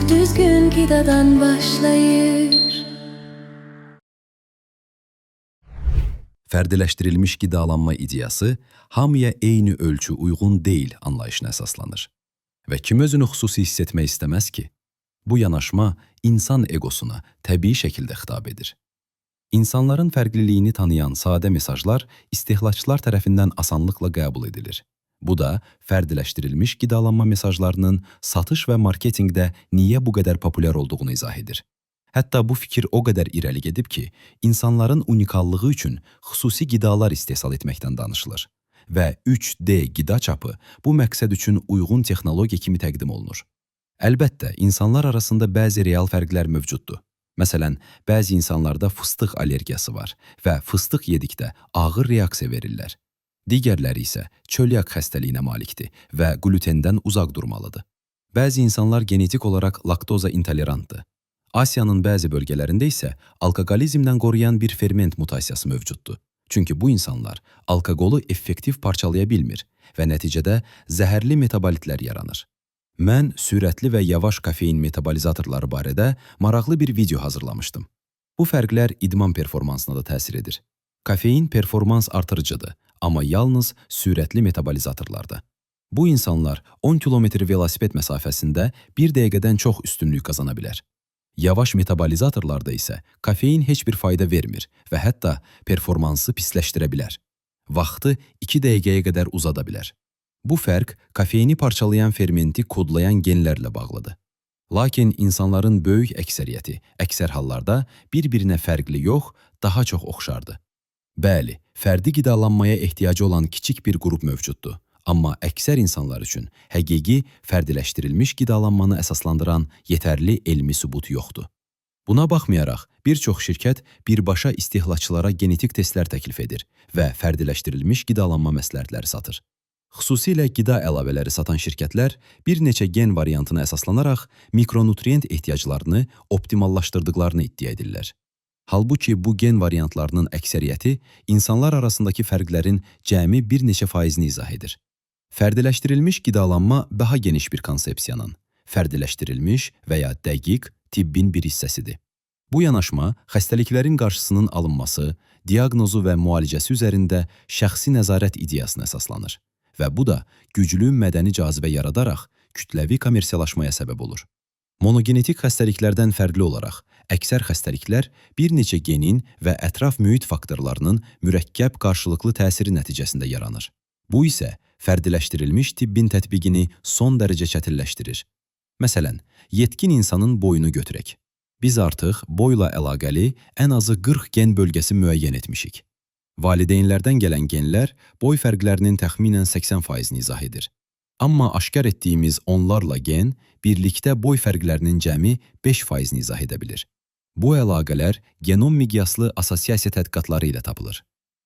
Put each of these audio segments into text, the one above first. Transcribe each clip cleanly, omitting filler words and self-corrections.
düzgün qidadan başlayır. Fərdiləşdirilmiş qidalanma ideyası hamıya eyni ölçü uyğun deyil anlayışına əsaslanır. Və kim özünü xüsusi hiss etmək istəməz ki? Bu yanaşma insan egosuna təbii şəkildə xitab edir. İnsanların fərqliliyini tanıyan sadə mesajlar istehlakçılar tərəfindən asanlıqla qəbul edilir. Bu da fərdiləşdirilmiş qidalanma mesajlarının satış və marketinqdə niyə bu qədər populyar olduğunu izah edir. Hətta bu fikir o qədər irəli gedib ki, insanların unikallığı üçün xüsusi qidalar istehsal etməkdən danışılır və 3D qida çapı bu məqsəd üçün uyğun texnologiya kimi təqdim olunur. Əlbəttə, insanlar arasında bəzi real fərqlər mövcuddur. Məsələn, bəzi insanlarda fıstıq allergiyası var və fıstıq yedikdə ağır reaksiya verirlər. Digərləri isə çölyak xəstəliyinə malikdir və glütendən uzaq durmalıdır. Bəzi insanlar genetik olaraq laktoza intolerantdır. Asiyanın bəzi bölgələrində isə alkoqolizmdən qoruyan bir ferment mutasiyası mövcuddur. Çünki bu insanlar alkoqolu effektiv parçalaya bilmir və nəticədə zəhərli metabolitlər yaranır. Mən sürətli və yavaş kafein metabolizatorları barədə maraqlı bir video hazırlamışdım. Bu fərqlər idman performansına da təsir edir. Kafein performans artırıcıdır, amma yalnız sürətli metabolizatorlarda. Bu insanlar 10 kilometr velosiped məsafəsində 1 dəqiqədən çox üstünlük qazana bilər. Yavaş metabolizatorlarda isə kafein heç bir fayda vermir və hətta performansı pisləşdirə bilər. Vaxtı 2 dəqiqəyə qədər uzada bilər. Bu fərq kafeini parçalayan fermenti kodlayan genlərlə bağlıdır. Lakin insanların böyük əksəriyyəti əksər hallarda bir-birinə fərqli yox, daha çox oxşardır. Bəli, fərdi qidalanmaya ehtiyacı olan kiçik bir qrup mövcuddur. Amma əksər insanlar üçün həqiqi fərdiləşdirilmiş qidalanmanı əsaslandıran yetərli elmi sübut yoxdur. Buna baxmayaraq, bir çox şirkət birbaşa istehlakçılara genetik testlər təklif edir və fərdiləşdirilmiş qidalanma məsləhətləri satır. Xüsusilə qida əlavələri satan şirkətlər bir neçə gen variantına əsaslanaraq mikronutrient ehtiyaclarını optimallaşdırdıqlarını iddia edirlər. Halbuki bu gen variantlarının əksəriyyəti insanlar arasındakı fərqlərin cəmi bir neçə faizini izah edir. Fərdiləşdirilmiş qidalanma daha geniş bir konsepsiyanın, fərdiləşdirilmiş və ya dəqiq tibbin bir hissəsidir. Bu yanaşma xəstəliklərin qarşısının alınması, diaqnozu və müalicəsi üzərində şəxsi nəzarət ideyasına əsaslanır və bu da güclü mədəni cazibə yaradaraq kütləvi kommersiyalaşmaya səbəb olur. Monogenetik xəstəliklərdən fərqli olaraq, əksər xəstəliklər bir neçə genin və ətraf mühit faktorlarının mürəkkəb qarşılıqlı təsiri nəticəsində yaranır. Bu isə fərdiləşdirilmiş tibbin tətbiqini son dərəcə çətinləşdirir. Məsələn, yetkin insanın boyunu götürək. Biz artıq boyla əlaqəli ən azı 40 gen bölgəsi müəyyən etmişik. Valideynlərdən gələn genlər boy fərqlərinin təxminən 80%-ni izah edir. Amma aşkar etdiyimiz onlarla gen birlikdə boy fərqlərinin cəmi 5%-ni izah edə bilir. Bu əlaqələr genom miqyaslı assosiasiya tədqiqatları ilə tapılır.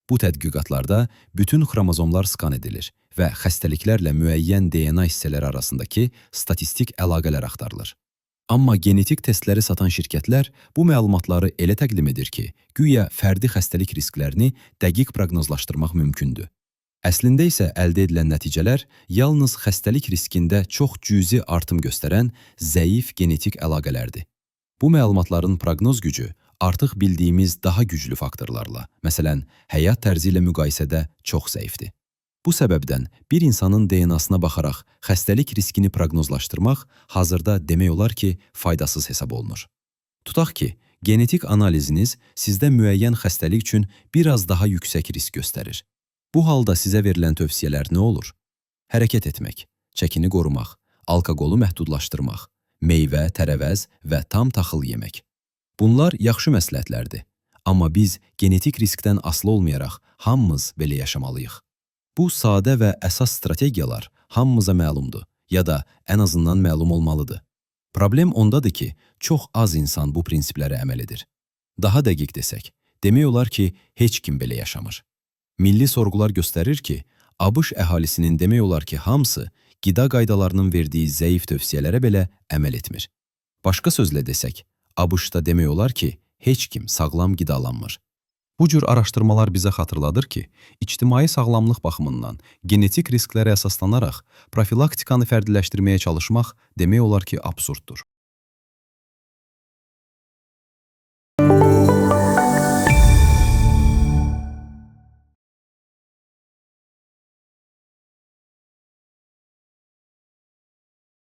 Bu tədqiqatlarda bütün xromozomlar skan edilir və xəstəliklərlə müəyyən DNA hissələri arasındakı statistik əlaqələr axtarılır. Amma genetik testləri satan şirkətlər bu məlumatları elə təqdim edir ki, güya fərdi xəstəlik risklərini dəqiq proqnozlaşdırmaq mümkündür. Əslində isə əldə edilən nəticələr yalnız xəstəlik riskində çox cüzi artım göstərən zəif genetik əlaqələrdir. Bu məlumatların proqnoz gücü artıq bildiyimiz daha güclü faktorlarla, məsələn, həyat tərzi ilə müqayisədə çox zəifdir. Bu səbəbdən bir insanın DNA-sına baxaraq xəstəlik riskini proqnozlaşdırmaq hazırda demək olar ki, faydasız hesab olunur. Tutaq ki, genetik analiziniz sizdə müəyyən xəstəlik üçün biraz daha yüksək risk göstərir. Bu halda sizə verilən tövsiyələr nə olur? Hərəkət etmək, çəkini qorumaq, alkoqolu məhdudlaşdırmaq, meyvə, tərəvəz və tam taxıl yemək. Bunlar yaxşı məsləhətlərdir, amma biz genetik riskdən asılı olmayaraq hamımız belə yaşamalıyıq. Bu sadə və əsas strategiyalar hamımıza məlumdur ya da ən azından məlum olmalıdır. Problem ondadır ki, çox az insan bu prinsiplərə əməl edir. Daha dəqiq desək, demək olar ki, heç kim belə yaşamır. Milli sorğular göstərir ki, ABŞ əhalisinin demək olar ki, hamısı qida qaydalarının verdiyi zəif tövsiyələrə belə əməl etmir. Başqa sözlə desək, ABŞ-da demək olar ki, heç kim sağlam qidalanmır. Bu cür araşdırmalar bizə xatırladır ki, ictimai sağlamlıq baxımından genetik risklərə əsaslanaraq profilaktikanı fərdiləşdirməyə çalışmaq demək olar ki, absurddur.